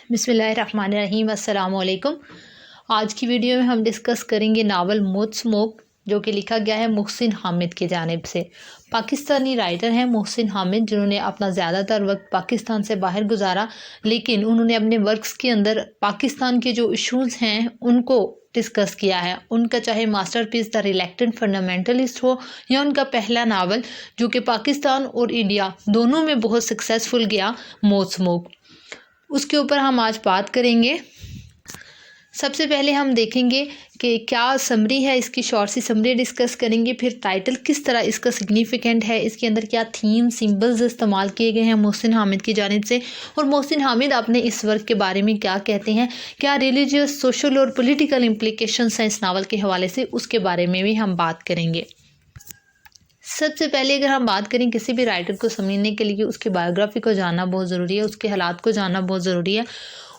बिस्मिल्लाहिर्रहमानिर्रहीम अस्सलाम वालेकुम। आज की वीडियो में हम डिस्कस करेंगे नावल मौत स्मोक, जो कि लिखा गया है मोहसिन हामिद की जानिब से। पाकिस्तानी राइटर हैं मोहसिन हामिद, जिन्होंने अपना ज़्यादातर वक्त पाकिस्तान से बाहर गुजारा, लेकिन उन्होंने अपने वर्क्स के अंदर पाकिस्तान के जो इशूज़ हैं उनको डिस्कस किया है। उनका चाहे मास्टरपीस द रिलेक्टेंट फंडामेंटलिस्ट हो या उनका पहला नावल जो कि पाकिस्तान और इंडिया दोनों में बहुत सक्सेसफुल गया, मौत स्मोक, उसके ऊपर हम आज बात करेंगे। सबसे पहले हम देखेंगे कि क्या समरी है, इसकी शॉर्ट सी समरी डिस्कस करेंगे। फिर टाइटल किस तरह इसका सिग्निफिकेंट है, इसके अंदर क्या थीम सिंबल्स इस्तेमाल किए गए हैं मोहसिन हामिद की जानिब से, और मोहसिन हामिद अपने इस वर्क के बारे में क्या कहते हैं, क्या रिलीजियस, सोशल और पॉलिटिकल इम्प्लीकेशंस हैं इस नावल के हवाले से, उसके बारे में भी हम बात करेंगे। सबसे पहले अगर हम बात करें किसी भी राइटर को समझने के लिए उसकी बायोग्राफी को जानना बहुत ज़रूरी है, उसके हालात को जानना बहुत ज़रूरी है।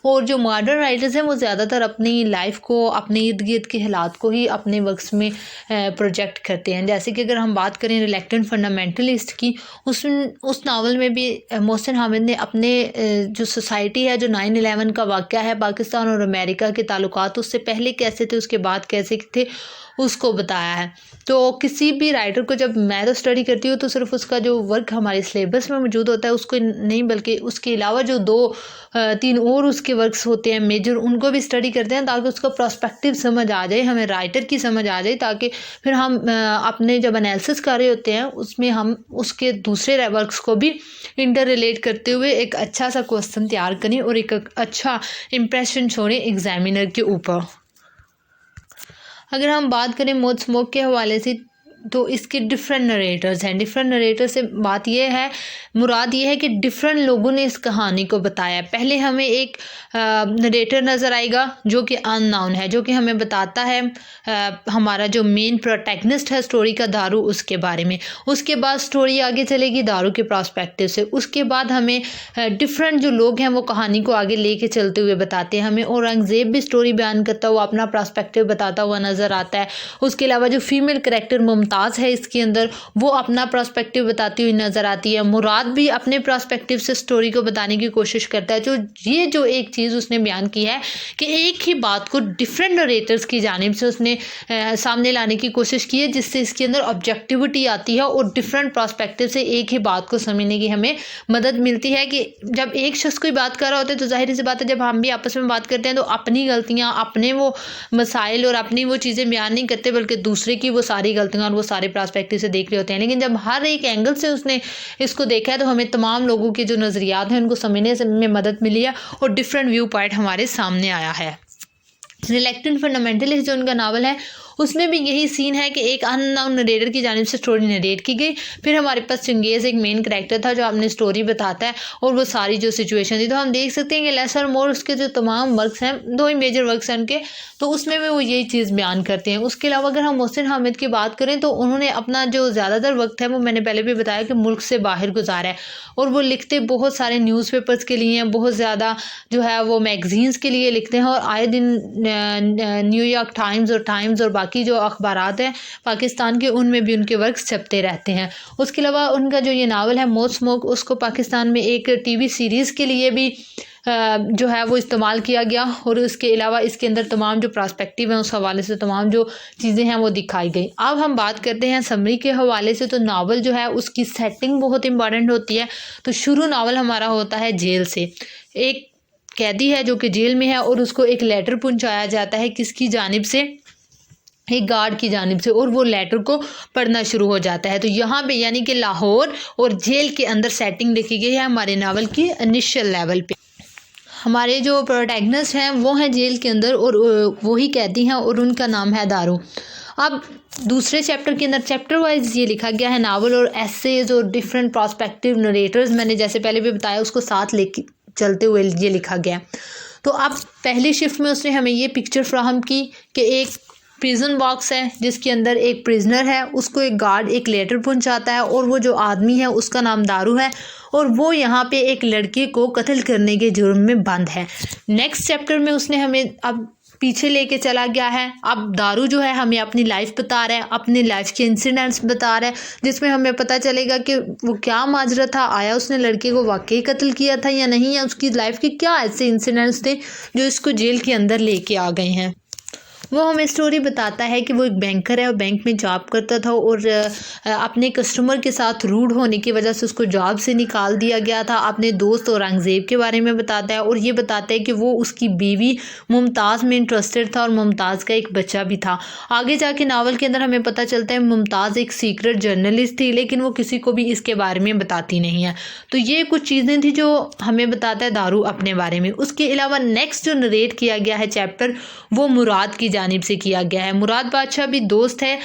और जो मॉडर्न राइटर्स हैं वो ज़्यादातर अपनी लाइफ को, अपने इर्द गिर्द के हालात को ही अपने वर्क्स में प्रोजेक्ट करते हैं। जैसे कि अगर हम बात करें रिलेक्टेंट फंडामेंटलिस्ट की, उस नावल में भी मोहसिन हामिद ने अपने जो सोसाइटी है, जो 9/11 का वाक़या है, पाकिस्तान और अमेरिका के ताल्लुकात उससे पहले कैसे थे, उसके बाद कैसे थे, उसको बताया है। तो किसी भी राइटर को, जब मैं तो स्टडी करती हूँ तो सिर्फ उसका जो वर्क हमारे सिलेबस में मौजूद होता है उसको नहीं, बल्कि उसके अलावा जो 2-3 और उसके वर्क्स होते हैं मेजर, उनको भी स्टडी करते हैं ताकि उसका पर्सपेक्टिव समझ आ जाए, हमें राइटर की समझ आ जाए, ताकि फिर हम अपने जब एनालिसिस कर रहे होते हैं उसमें हम उसके दूसरे वर्क्स को भी इंटर रिलेट करते हुए एक अच्छा सा क्वेश्चन तैयार करें और एक अच्छा इम्प्रेशन छोड़ें एग्जामिनर के ऊपर। अगर हम बात करें मौत स्मोक के हवाले से, तो इसके डिफरेंट नरेटर्स हैं। डिफरेंट नरेटर से बात यह है, मुराद ये है कि डिफरेंट लोगों ने इस कहानी को बताया। पहले हमें एक नरेटर नज़र आएगा जो कि अननाउन है, जो कि हमें बताता है हमारा जो मेन प्रोटैगनिस्ट है स्टोरी का, दारू, उसके बारे में। उसके बाद स्टोरी आगे चलेगी दारू के पर्सपेक्टिव से। उसके बाद हमें डिफरेंट जो लोग हैं वो कहानी को आगे लेके चलते हुए बताते हैं। हमें औरंगज़ेब भी स्टोरी बयान करता हुआ अपना पर्सपेक्टिव बताता हुआ नज़र आता है। उसके अलावा जो फीमेल करेक्टर मुमताज़ है इसके अंदर, वो अपना पर्सपेक्टिव बताती हुई नज़र आती है। मुराद भी अपने पर्सपेक्टिव से स्टोरी को बताने की कोशिश करता है। जो एक चीज़ उसने बयान की है कि एक ही बात को डिफरेंट नरेटर्स की जानिब से उसने सामने लाने की कोशिश की है, जिससे इसके अंदर ऑब्जेक्टिविटी आती है और डिफरेंट पर्सपेक्टिव से एक ही बात को समझने की हमें मदद मिलती है। कि जब एक शख्स कोई बात कर रहा होता है तो जाहिर सी बात है जब हम भी आपस में बात करते हैं तो अपनी गलतियाँ, अपने वो मसाइल और अपनी वो चीज़ें बयान नहीं करते, बल्कि दूसरे की वो सारी गलतियाँ और वो सारे पर्सपेक्टिव से देख रहे होते हैं। लेकिन जब हर एक एंगल से उसने इसको देखा है तो हमें तमाम लोगों के जो नज़रियात हैं उनको समझने में मदद मिली है और डिफरेंट व्यू पॉइंट हमारे सामने आया है। रिलेक्टेंट फंडामेंटलिस्ट जो उनका नावल है उसमें भी यही सीन है कि एक अननोन नरेटर की जानिब से स्टोरी नरेट की गई। फिर हमारे पास चंगेज़ एक मेन करैक्टर था जो अपनी स्टोरी बताता है और वो सारी जो सिचुएशन थी। तो हम देख सकते हैं कि लेस और मोर उसके जो तमाम वर्क्स हैं, 2 ही मेजर वर्क्स हैं उनके, तो उसमें भी वो यही चीज़ बयान करते हैं। उसके अलावा अगर हम मोहसिन हामिद की बात करें तो उन्होंने अपना जो ज़्यादातर वक्त है वो मैंने पहले भी बताया कि मुल्क से बाहर गुजारा है, और वो लिखते बहुत सारे न्यूज़पेपर्स के लिए हैं, बहुत ज़्यादा जो है वो मैगज़ीन्स के लिए लिखते हैं, और आए दिन न्यूयॉर्क टाइम्स और बाकी जो अखबारात हैं पाकिस्तान के, उनमें भी उनके वर्क्स छपते रहते हैं। उसके अलावा उनका जो ये नावल है मौत स्मोक, उसको पाकिस्तान में एक टीवी सीरीज़ के लिए भी जो है वो इस्तेमाल किया गया, और उसके अलावा इसके अंदर तमाम जो पर्सपेक्टिव हैं उस हवाले से तमाम जो चीज़ें हैं वो दिखाई गई। अब हम बात करते हैं समरी के हवाले से। तो नावल जो है उसकी सेटिंग बहुत इंपॉर्टेंट होती है। तो शुरू नावल हमारा होता है जेल से। एक कैदी है जो कि जेल में है और उसको एक लेटर पहुंचाया जाता है, किसकी जानिब से, एक गार्ड की जानिब से, और वो लेटर को पढ़ना शुरू हो जाता है। तो यहाँ पे यानी कि लाहौर और जेल के अंदर सेटिंग लिखी गई है हमारे नावल की इनिशियल लेवल पे। हमारे जो प्रोटैगनिस्ट हैं वो हैं जेल के अंदर और वही कैदी हैं और उनका नाम है दारू। अब दूसरे चैप्टर के अंदर चैप्टर वाइज ये लिखा गया है नावल और एसेज और डिफरेंट पर्सपेक्टिव नरेटर्स, मैंने जैसे पहले भी बताया उसको साथ लेके चलते हुए ये लिखा गया। तो अब पहली शिफ्ट में उसने हमें ये पिक्चर फ्राहम की कि एक प्रिजन बॉक्स है जिसके अंदर एक प्रिजनर है, उसको एक गार्ड एक लेटर पहुंचाता है, और वो जो आदमी है उसका नाम दारू है, और वो यहाँ पे एक लड़के को कत्ल करने के जुर्म में बंद है। नेक्स्ट चैप्टर में उसने हमें अब पीछे लेके चला गया है। अब दारू जो है हमें अपनी लाइफ बता रहा है, अपनी लाइफ के इंसिडेंट्स बता रहा है, जिसमें हमें पता चलेगा कि वो क्या माजरा था, आया उसने लड़के को वाकई कत्ल किया था या नहीं, या उसकी लाइफ के क्या ऐसे इंसिडेंट्स थे जो इसको जेल के अंदर लेके आ गए हैं। वो हमें स्टोरी बताता है कि वो एक बैंकर है और बैंक में जॉब करता था और अपने कस्टमर के साथ रूड होने की वजह से उसको जॉब से निकाल दिया गया था। अपने दोस्त औरंगज़ेब के बारे में बताता है और ये बताता है कि वो उसकी बीवी मुमताज़ में इंटरेस्टेड था और मुमताज़ का एक बच्चा भी था। आगे जाके नावल के अंदर हमें पता चलता है मुमताज़ एक सीक्रेट जर्नलिस्ट थी, लेकिन वो किसी को भी इसके बारे में बताती नहीं है। तो ये कुछ चीज़ें थी जो हमें बताता है दारू अपने बारे में। उसके अलावा नेक्स्ट जो नरेट किया गया है चैप्टर वो मुराद की जानिब से किया गया है। मुराद बादशाह भी दोस्त है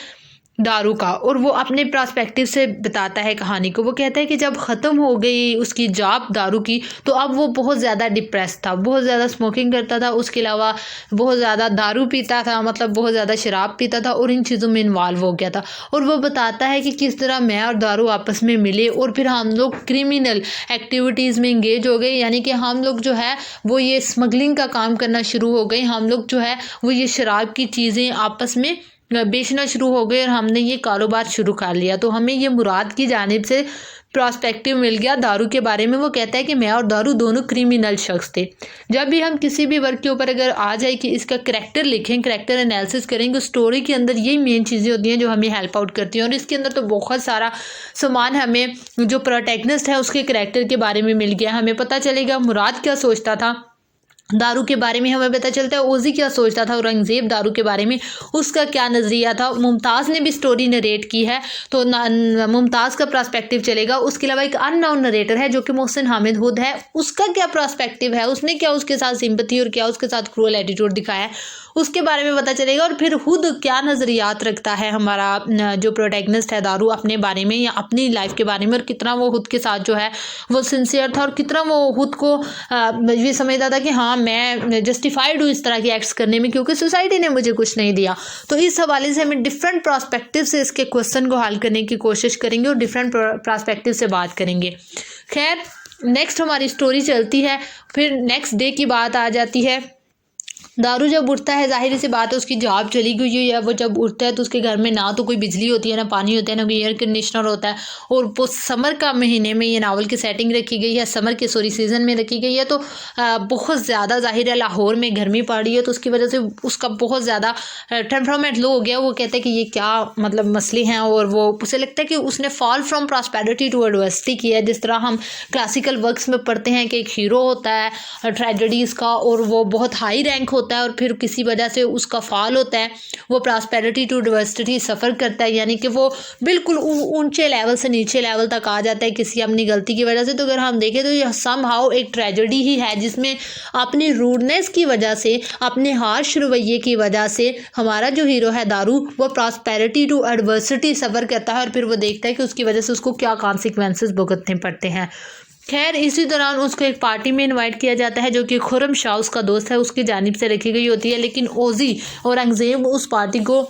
दारू का और वो अपने पर्सपेक्टिव से बताता है कहानी को। वो कहता है कि जब ख़त्म हो गई उसकी जॉब दारू की तो अब वो बहुत ज़्यादा डिप्रेस था, बहुत ज़्यादा स्मोकिंग करता था, उसके अलावा बहुत ज़्यादा दारू पीता था, मतलब बहुत ज़्यादा शराब पीता था और इन चीज़ों में इन्वॉल्व हो गया था। और वो बताता है कि किस तरह मैं और दारू आपस में मिले और फिर हम लोग क्रिमिनल एक्टिविटीज़ में इंगेज हो गए, यानी कि हम लोग जो है वो ये स्मगलिंग का काम करना शुरू हो गए। हम लोग जो है वो ये शराब की चीज़ें आपस में बेचना शुरू हो गए और हमने ये कारोबार शुरू कर लिया। तो हमें ये मुराद की जानिब से पर्सपेक्टिव मिल गया दारू के बारे में। वो कहता है कि मैं और दारू दोनों क्रिमिनल शख्स थे। जब भी हम किसी भी वर्क के ऊपर अगर आ जाए कि इसका करैक्टर लिखें, करैक्टर एनालिसिस करेंगे, स्टोरी के अंदर यही मेन चीज़ें होती हैं जो हमें हेल्प आउट करती हैं। और इसके अंदर तो बहुत सारा सामान हमें जो प्रोटैगनिस्ट है उसके करैक्टर के बारे में मिल गया। हमें पता चलेगा मुराद क्या सोचता था दारू के बारे में, हमें पता चलता है ओजी क्या सोचता था औरंगज़ेब दारू के बारे में, उसका क्या नज़रिया था। मुमताज़ ने भी स्टोरी नरेट की है तो मुमताज़ का पर्सपेक्टिव चलेगा। उसके अलावा एक अननोन नरेटर है जो कि मोहसिन हामिद हुद है, उसका क्या पर्सपेक्टिव है, उसने क्या उसके साथ सिंपैथी और क्या उसके साथ क्रूअल एटीट्यूड दिखाया है, उसके बारे में पता चलेगा। और फिर हुद क्या नज़रियात रखता है हमारा जो प्रोटैगनिस्ट है दारू अपने बारे में या अपनी लाइफ के बारे में, और कितना वो हुद के साथ जो है वो सिंसियर था और कितना वो हुद को ये समझता था कि हाँ मैं जस्टिफाइड हूँ इस तरह के एक्ट्स करने में क्योंकि सोसाइटी ने मुझे कुछ नहीं दिया। तो इस हवाले से हमें डिफरेंट पर्सपेक्टिव से इसके क्वेश्चन को हल करने की कोशिश करेंगे और डिफरेंट पर्सपेक्टिव से बात करेंगे। खैर नेक्स्ट हमारी स्टोरी चलती है, फिर नेक्स्ट डे की बात आ जाती है। दारू जब उठता है जाहिर सी बात है उसकी जॉब चली गई है, वो जब उठता है तो उसके घर में ना तो कोई बिजली होती है, ना पानी होता है, ना कोई एयर कंडीशनर होता है। और वो समर का महीने में ये नावल की सेटिंग रखी गई है, समर के सीज़न में रखी गई है। तो बहुत ज़्यादा जाहिर है लाहौर में गर्मी पड़ रही है तो उसकी वजह से उसका बहुत ज़्यादा टेम्परामेंट लो हो गया। वो कहता है कि ये क्या मतलब मसले हैं और वो उसे लगता है कि उसने fall from prosperity to adversity किया है। जिस तरह हम क्लासिकल वर्क्स में पढ़ते हैं कि एक हीरो होता है ट्रेजेडीज़ का और वो बहुत हाई रैंक होता है और फिर किसी वजह से उसका फॉल होता है, वो प्रॉस्पेरिटी टू एडवर्सिटी सफ़र करता है, यानी कि वो बिल्कुल ऊंचे लेवल से नीचे लेवल तक आ जाता है किसी अपनी गलती की वजह से। तो अगर हम देखें तो ये समहाउ एक ट्रेजेडी ही है जिसमें अपनी रूडनेस की वजह से, अपने हार्श रवैये की वजह से हमारा जो हीरो है दारू वो प्रॉस्पेरिटी टू एडवर्सिटी सफ़र करता है और फिर वो देखता है कि उसकी वजह से उसको क्या कॉन्सिक्वेंसेस भुगतने पड़ते हैं। खैर इसी दौरान उसको एक पार्टी में इनवाइट किया जाता है जो कि खुर्रम शाह उसका दोस्त है उसकी जानिब से रखी गई होती है, लेकिन ओजी औरंगज़ेब उस पार्टी को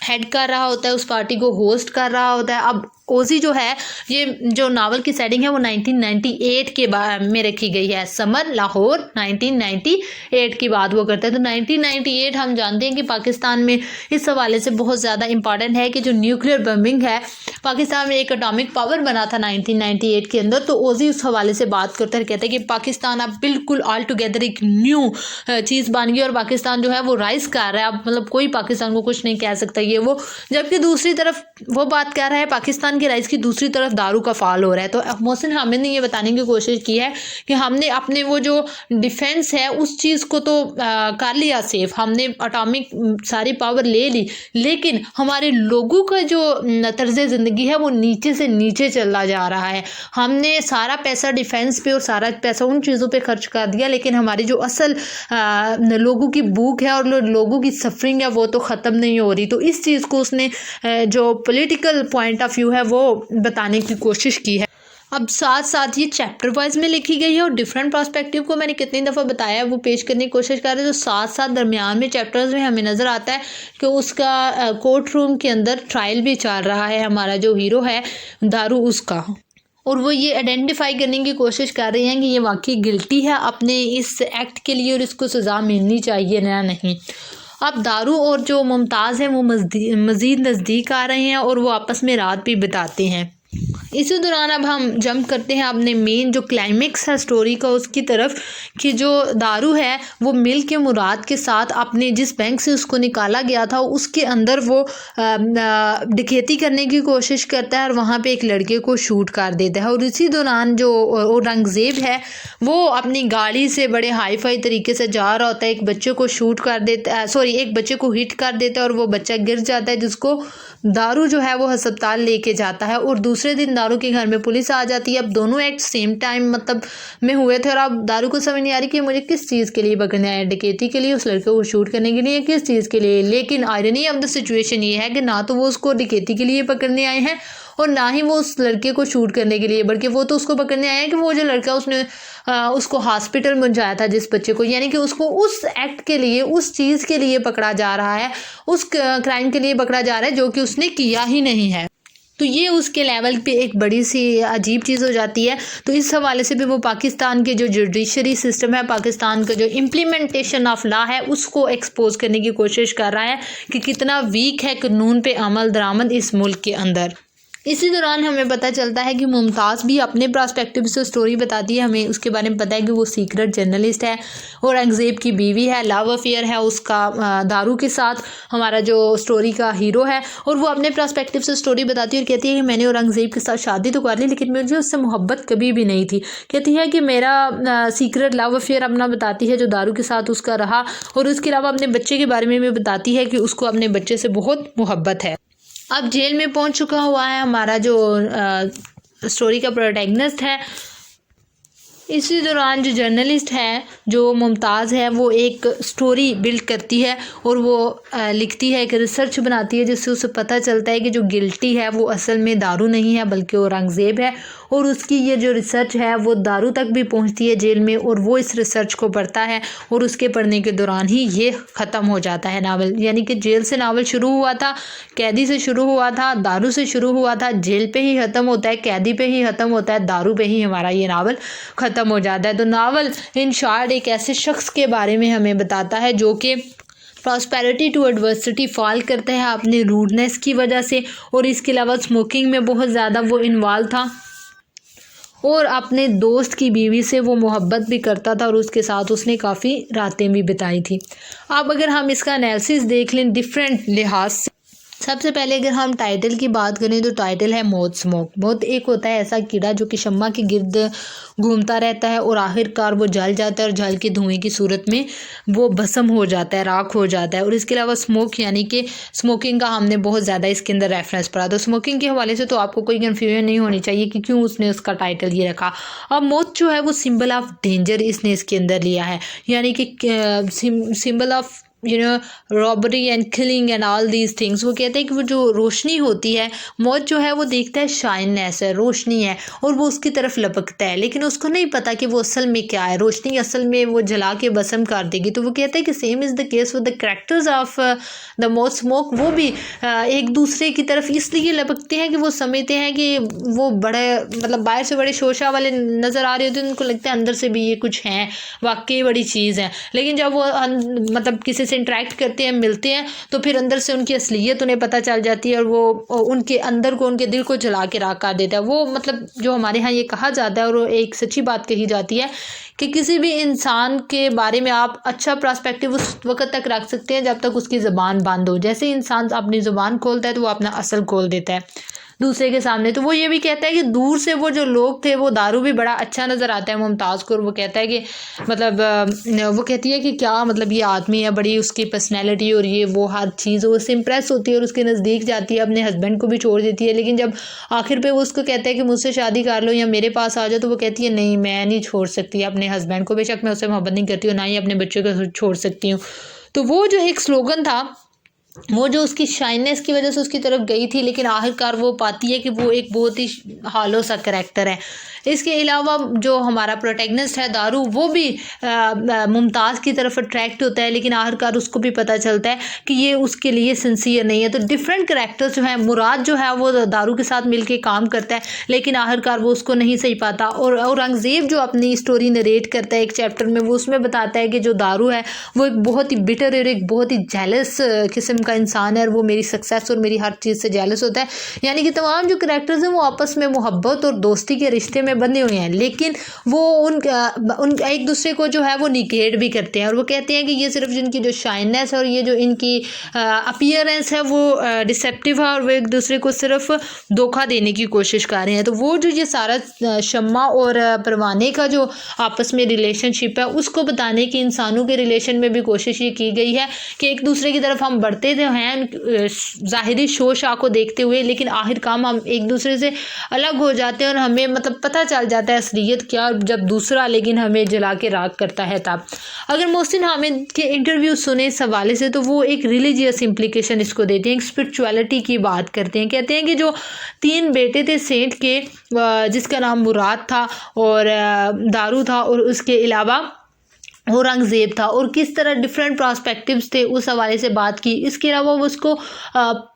हेड कर रहा होता है, उस पार्टी को होस्ट कर रहा होता है। अब ओजी जो है ये जो नावल की सेटिंग है वो 1998 के बाद में रखी गई है, समर लाहौर 1998 की बात वो करता है। तो 1998 हम जानते हैं कि पाकिस्तान में इस हवाले से बहुत ज़्यादा इंपॉर्टेंट है कि जो न्यूक्लियर बम्बिंग है पाकिस्तान में एक एटॉमिक पावर बना था 1998 के अंदर। तो ओजी उस हवाले से बात करता है, कहते हैं कि पाकिस्तान अब बिल्कुल ऑल टुगेदर एक न्यू चीज़ बन गई और पाकिस्तान जो है वो राइज कर रहा है। अब मतलब कोई पाकिस्तान को कुछ नहीं कह सकता ये वो, जबकि दूसरी तरफ वो बात कर रहा है पाकिस्तान के राइज की दूसरी तरफ दारू का फॉल हो रहा है। तो मोहसिन हामिद ने ये बताने की कोशिश की है कि हमने अपने वो जो डिफेंस है उस चीज़ को तो कर लिया सेफ, हमने एटॉमिक सारी पावर ले ली, लेकिन हमारे लोगों का जो तर्ज ज़िंदगी है वो नीचे से नीचे चला जा रहा है। हमने सारा पैसा डिफेंस पे और सारा पैसा उन चीज़ों पे खर्च कर दिया, लेकिन हमारी जो असल लोगों की भूख है और लोगों की सफरिंग है वो तो ख़त्म नहीं हो रही। तो इस चीज़ को उसने जो पॉलिटिकल पॉइंट ऑफ व्यू है वो बताने की कोशिश की है। अब साथ साथ ये चैप्टर वाइज में लिखी गई है और डिफरेंट पर्सपेक्टिव को मैंने कितनी दफ़ा बताया है वो पेश करने की कोशिश कर रहे हैं। तो साथ साथ दरमियान में चैप्टर्स में हमें नज़र आता है कि उसका कोर्ट रूम के अंदर ट्रायल भी चल रहा है, हमारा जो हीरो है दारू उसका। और वो ये आइडेंटिफाई करने की कोशिश कर रहे हैं कि ये वाकई गिल्टी है अपने इस एक्ट के लिए और इसको सज़ा मिलनी चाहिए या नहीं। अब दारू और जो मुमताज़ है वो मज़ीद नज़दीक आ रहे हैं और वो आपस में रात भी बिताते हैं। इसी दौरान अब हम जंप करते हैं अपने मेन जो क्लाइमेक्स है स्टोरी का उसकी तरफ, कि जो दारू है वो मिल के मुराद के साथ अपने जिस बैंक से उसको निकाला गया था उसके अंदर वो डकैती करने की कोशिश करता है और वहाँ पे एक लड़के को शूट कर देता है। और इसी दौरान जो औरंगज़ेब है वो अपनी गाड़ी से बड़े हाई फाई तरीके से जा रहा होता है, एक बच्चे को शूट कर देता है, सॉरी एक बच्चे को हिट कर देता है और वो बच्चा गिर जाता है, जिसको दारू जो है वो अस्पताल लेके जाता है। और दूसरे दिन दारू के घर में पुलिस आ जाती है। अब दोनों एक्ट सेम टाइम मतलब में हुए थे और अब दारू को समझ नहीं आ रही कि मुझे किस चीज़ के लिए पकड़ने आया, डकैती के लिए, उस लड़के को शूट करने के लिए, किस चीज़ के लिए। लेकिन आयरनी ऑफ द सिचुएशन ये है कि ना तो वो उसको डकैती के लिए पकड़ने आए हैं और ना ही वो उस लड़के को शूट करने के लिए, बल्कि वो तो उसको पकड़ने आए हैं कि वो जो लड़का उसने उसको हॉस्पिटल पहुंचाया था जिस बच्चे को, यानी कि उसको उस एक्ट के लिए, उस चीज़ के लिए पकड़ा जा रहा है, उस क्राइम के लिए पकड़ा जा रहा है जो कि उसने किया ही नहीं है। तो ये उसके लेवल पे एक बड़ी सी अजीब चीज़ हो जाती है। तो इस हवाले से भी वो पाकिस्तान के जो जुडिशरी सिस्टम है, पाकिस्तान का जो इम्प्लीमेंटेशन ऑफ लॉ है, उसको एक्सपोज करने की कोशिश कर रहा है कि कितना वीक है कानून पे अमल दरामद इस मुल्क के अंदर। इसी दौरान हमें पता चलता है कि मुमताज़ भी अपने पर्सपेक्टिव से स्टोरी बताती है। हमें उसके बारे में पता है कि वो सीक्रेट जर्नलिस्ट है, औरंगज़ेब की बीवी है, लव अफेयर है उसका दारू के साथ, हमारा जो स्टोरी का हीरो है। और वो अपने पर्सपेक्टिव से स्टोरी बताती है और कहती है कि मैंने औरंगज़ेब के साथ शादी तो कर ली लेकिन मुझे उससे मोहब्बत कभी भी नहीं थी। कहती है कि मेरा सीक्रेट लव अफेयर अपना बताती है जो दारू के साथ उसका रहा, और उसके अलावा अपने बच्चे के बारे में भी बताती है कि उसको अपने बच्चे से बहुत मोहब्बत है। अब जेल में पहुंच चुका हुआ है हमारा जो स्टोरी का प्रोटैगनिस्ट है। इसी दौरान जो जर्नलिस्ट है, जो मुमताज़ है, वो एक स्टोरी बिल्ड करती है और वो लिखती है, एक रिसर्च बनाती है जिससे उसे पता चलता है कि जो गिल्टी है वो असल में दारू नहीं है बल्कि औरंगज़ेब है। और उसकी ये जो रिसर्च है वो दारू तक भी पहुंचती है जेल में, और वो इस रिसर्च को पढ़ता है और उसके पढ़ने के दौरान ही ये ख़त्म हो जाता है नावल। यानी कि जेल से नावल शुरू हुआ था, कैदी से शुरू हुआ था, दारू से शुरू हुआ था, जेल पे ही ख़त्म होता है, कैदी पे ही ख़त्म होता है, दारू पे ही हमारा ये नावल ख़त्म हो जाता है। तो नावल इन शॉर्ट एक ऐसे शख्स के बारे में हमें बताता है जो कि प्रॉस्पेरिटी टू एडवर्सिटी फॉल करता है अपने रूडनेस की वजह से, और इसके अलावा स्मोकिंग में बहुत ज़्यादा वो इन्वॉल्व था और अपने दोस्त की बीवी से वो मोहब्बत भी करता था और उसके साथ उसने काफ़ी रातें भी बिताई थी। अब अगर हम इसका एनालिसिस देख लें डिफरेंट लिहाज से, सबसे पहले अगर हम टाइटल की बात करें तो टाइटल है मौत स्मोक। मौत एक होता है ऐसा कीड़ा जो कि शम्मा के गिर्द घूमता रहता है और आखिरकार वो जल जाता है और जल के धुएं की सूरत में वो भस्म हो जाता है, राख हो जाता है। और इसके अलावा स्मोक यानी कि स्मोकिंग का हमने बहुत ज़्यादा इसके अंदर रेफरेंस पढ़ा, तो स्मोकिंग के हवाले से तो आपको कोई कन्फ्यूजन नहीं होनी चाहिए कि क्यों उसने उसका टाइटल ये रखा। अब मौत जो है वो सिंबल ऑफ डेंजर इसने इसके अंदर लिया है, यानी कि symbol of robbery and killing and all these things. वो कहते हैं कि वो जो रोशनी होती है, मौत जो है वो देखता है शाइननेस है, रोशनी है, और वो उसकी तरफ लपकता है, लेकिन उसको नहीं पता कि वो असल में क्या है। रोशनी असल में वो जला के भस्म कर देगी। तो वो कहता है कि same is the case with the characters of the मौत स्मोक। वो भी एक दूसरे की तरफ इसलिए लपकते हैं कि वो समझते हैं कि वो बड़े मतलब बाहर से बड़े शोशा वाले नज़र आ रहे होते हैं, उनको लगता है अंदर से भी ये कुछ हैं, वाकई बड़ी चीज़ है। लेकिन जब वो मतलब किसी से इंटरेक्ट करते हैं, मिलते हैं, तो फिर अंदर से उनकी असलियत उन्हें पता चल जाती है और वो उनके अंदर को, उनके दिल को जला के राख कर देता है। वो मतलब जो हमारे यहाँ ये कहा जाता है और एक सच्ची बात कही जाती है कि किसी भी इंसान के बारे में आप अच्छा पर्सपेक्टिव उस वक्त तक रख सकते हैं जब तक उसकी ज़बान बंद हो। जैसे इंसान अपनी ज़बान खोलता है तो वो अपना असल खोल देता है दूसरे के सामने। तो वो ये भी कहता है कि दूर से वो जो लोग थे वो दारू भी बड़ा अच्छा नज़र आता है मुमताज़ को, और वो कहता है कि मतलब वो कहती है कि क्या मतलब ये आदमी है, बड़ी उसकी पर्सनैलिटी और ये वो हर चीज़, वो उससे इम्प्रेस होती है और उसके नज़दीक जाती है, अपने हस्बैंड को भी छोड़ देती है। लेकिन जब आखिर पे वो उसको कहता है कि मुझसे शादी कर लो या मेरे पास आ जाओ, तो वो कहती है नहीं, मैं नहीं छोड़ सकती अपने हस्बैंड को, बेशक मैं उससे मोहब्बत नहीं करती हूँ, ना ही अपने बच्चों को छोड़ सकती हूँ। तो वो जो एक स्लोगन था वो जो उसकी शाइनेस की वजह से उसकी तरफ गई थी, लेकिन आखिरकार वो पाती है कि वो एक बहुत ही हॉलो सा करैक्टर है। इसके अलावा जो हमारा प्रोटैगनिस्ट है दारू, वो भी मुमताज़ की तरफ अट्रैक्ट होता है, लेकिन आखिरकार उसको भी पता चलता है कि ये उसके लिए सिंसियर नहीं है। तो डिफरेंट करैक्टर्स जो हैं, मुराद जो है वो दारू के साथ मिलके काम करता है, लेकिन आखिरकार वो उसको नहीं सही पाता। और औरंगज़ेब जो अपनी स्टोरी नरेट करता है एक चैप्टर में, वो उसमें बताता है कि जो दारू है वो एक बहुत ही बिटर और एक बहुत ही जेलस किस्म का इंसान है, और वो मेरी सक्सेस और मेरी हर चीज़ से जेलस होता है। यानी कि तमाम जो करैक्टर्स हैं वो आपस में मोहब्बत और दोस्ती के रिश्ते में बंधे हुए हैं, लेकिन वो उन एक दूसरे को जो है वो निगेट भी करते हैं, और वो कहते हैं कि ये सिर्फ जिनकी जो शाइनेस है और ये जो इनकी अपीयरेंस है वो डिसेप्टिव है, और वो एक दूसरे को सिर्फ धोखा देने की कोशिश कर रहे हैं। तो वो जो ये सारा शम्मा और परवाने का जो आपस में रिलेशनशिप है, उसको बताने की इंसानों के रिलेशन में भी कोशिश ये की गई है कि एक दूसरे की तरफ हम बढ़ते तो हैं ज़ाहिरी शो शाह को देखते हुए, लेकिन आखिर काम हम एक दूसरे से अलग हो जाते हैं, और हमें मतलब पता चल जाता है असलियत क्या, जब दूसरा लेकिन हमें जला के राख करता है तब। अगर मोहसिन हामिद के इंटरव्यू सुने इस हवाले से, तो वो एक रिलीजियस इम्प्लीकेशन इसको देते हैं, एक स्पिरिचुअलिटी की बात करते हैं। कहते हैं कि जो 3 बेटे थे सेंट के, जिसका नाम मुराद था और दारू था और उसके अलावा औरंगज़ेब था, और किस तरह डिफरेंट पर्सपेक्टिव्स थे उस हवाले से बात की। इसके अलावा वो उसको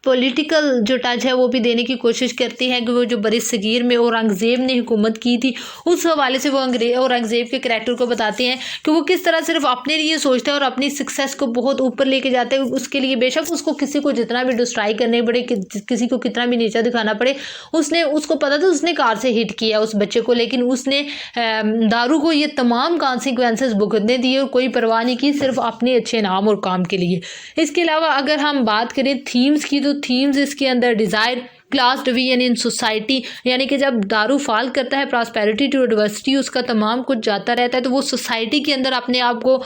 पॉलिटिकल जो टच है वो भी देने की कोशिश करती है कि वो जो बरी सगीर में औरंगज़ेब ने हुकूमत की थी, उस हवाले से वो औरंगज़ेब के करैक्टर को बताते हैं कि वो किस तरह सिर्फ अपने लिए सोचता है और अपनी सक्सेस को बहुत ऊपर लेके जाता है। उसके लिए बेशक उसको किसी को जितना भी डिस्ट्रॉय करने पड़े, किसी को कितना भी नीचा दिखाना पड़े, उसको पता था उसने कार से हिट किया उस बच्चे को, लेकिन उसने दारू को ये तमाम कॉन्सिक्वेंसेस भुगतने दिए और कोई परवाह नहीं की, सिर्फ अपने अच्छे नाम और काम के लिए। इसके अलावा अगर हम बात करें थीम्स की, तो थीम्स इसके अंदर desire, class division in society, यानी कि जब दारू फाल करता है प्रॉस्पेरिटी टू एडवर्सिटी, उसका तमाम कुछ जाता रहता है, तो वो सोसाइटी के अंदर अपने आप को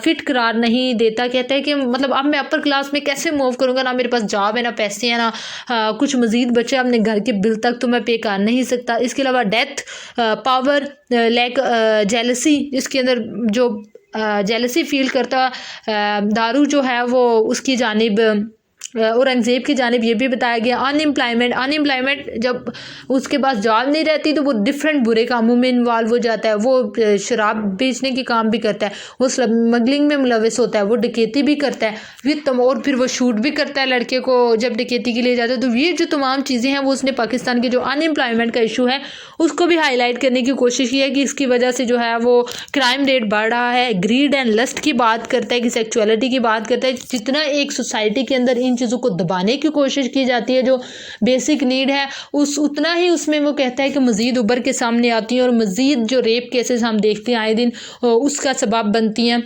फिट करार नहीं देता। कहता है कि मतलब अब मैं अपर क्लास में कैसे मूव करूँगा, ना मेरे पास जॉब है, ना पैसे हैं, ना कुछ मज़ीद बचे अपने घर के बिल तक तो मैं पे कर नहीं सकता। इसके अलावा डेथ, पावर, लैक, जेलसी, इसके अंदर जो जेलसी फील करता दारू जो है वो उसकी जानिब औरंगज़ेब की जानिब ये भी बताया गया। अनएम्प्लॉयमेंट, जब उसके पास जॉब नहीं रहती तो वो डिफरेंट बुरे कामों में इन्वॉल्व हो जाता है, वो शराब बेचने के काम भी करता है, वो स्मगलिंग में मुलविस होता है, वो डकैती भी करता है और फिर वो शूट भी करता है लड़के को जब डकैती के लिए जाता है। तो ये जो तमाम चीज़ें हैं वो उसने पाकिस्तान के जो अनएम्प्लॉयमेंट का इशू है उसको भी हाईलाइट करने की कोशिश की है कि इसकी वजह से जो है वो क्राइम रेट बढ़ रहा है। ग्रीड एंड लस्ट की बात करता है, कि सेक्सुअलिटी की बात करता है। जितना एक सोसाइटी के अंदर इन चीज़ों को दबाने की कोशिश की जाती है, जो बेसिक नीड है, उतना ही उसमें वो कहता है कि मज़ीद उभर के सामने आती हैं और मज़ीद जो रेप केसेस हम देखते हैं आए दिन उसका सबब बनती हैं।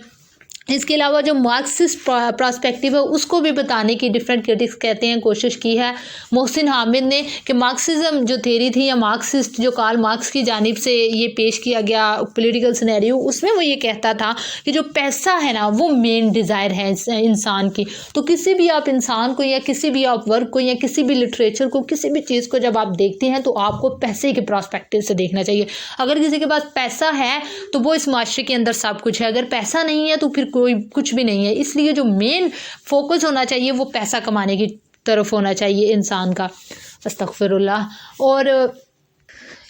इसके अलावा जो मार्क्सिस्ट पर्सपेक्टिव है उसको भी बताने की डिफरेंट क्रिटिक्स कहते हैं कोशिश की है मोहसिन हामिद ने, कि मार्क्सिज्म जो थ्योरी थी या मार्क्सिस्ट जो कार्ल मार्क्स की जानिब से ये पेश किया गया पॉलिटिकल सिनेरियो, उसमें वो ये कहता था कि जो पैसा है ना वो मेन डिज़ायर है इंसान की। तो किसी भी आप इंसान को या किसी भी आप वर्क को या किसी भी लिटरेचर को, किसी भी चीज़ को जब आप देखते हैं तो आपको पैसे के पर्सपेक्टिव से देखना चाहिए। अगर किसी के पास पैसा है तो वो इस माशरे के अंदर सब कुछ है, अगर पैसा नहीं है तो फिर कोई कुछ भी नहीं है। इसलिए जो मेन फोकस होना चाहिए वो पैसा कमाने की तरफ होना चाहिए इंसान का। अस्तगफिरुल्लाह। और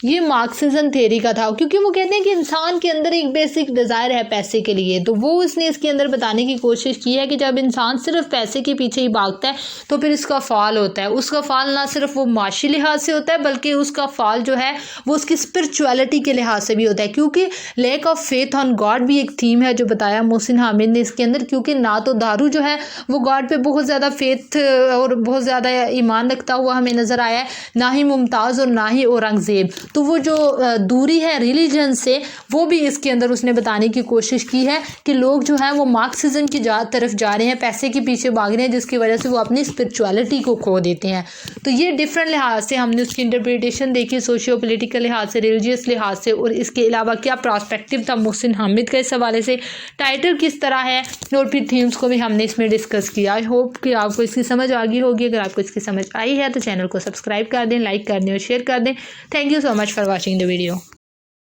ये मार्क्सिज्म थ्योरी का था, क्योंकि वो कहते हैं कि इंसान के अंदर एक बेसिक डिज़ायर है पैसे के लिए। तो वो उसने इसके अंदर बताने की कोशिश की है कि जब इंसान सिर्फ पैसे के पीछे ही भागता है तो फिर इसका फाल होता है। उसका फाल ना सिर्फ वो माशी लिहाज से होता है बल्कि उसका फाल जो है वो उसकी स्पिरिचुअलिटी के लिहाज से भी होता है, क्योंकि lack of faith on God भी एक थीम है जो बताया मोहसिन हामिद ने इसके अंदर। क्योंकि ना तो दारू जो है वो गॉड पे बहुत ज़्यादा फेथ और बहुत ज़्यादा ईमान रखता हुआ हमें नज़र आया है, ना ही मुमताज़ और ना ही औरंगज़ेब। तो वो जो दूरी है रिलीजन से वो भी इसके अंदर उसने बताने की कोशिश की है कि लोग जो हैं वो मार्क्सिज्म की तरफ जा रहे हैं, पैसे के पीछे भाग रहे हैं, जिसकी वजह से वो अपनी स्पिरिचुअलिटी को खो देते हैं। तो ये डिफरेंट लिहाज से हमने उसकी इंटरप्रिटेशन देखी, सोशियो पॉलिटिकल लिहाज से, रिलीजियस लिहाज से, और इसके अलावा क्या पर्सपेक्टिव था मोहसिन हामिद का इस हवाले से, टाइटल किस तरह है, और फिर थीम्स को भी हमने इसमें डिस्कस किया। आई होप कि आपको इसकी समझ आ गई होगी। अगर आपको इसकी समझ आई है तो चैनल को सब्सक्राइब कर दें, लाइक कर दें और शेयर कर दें। Thank you so much for watching the video.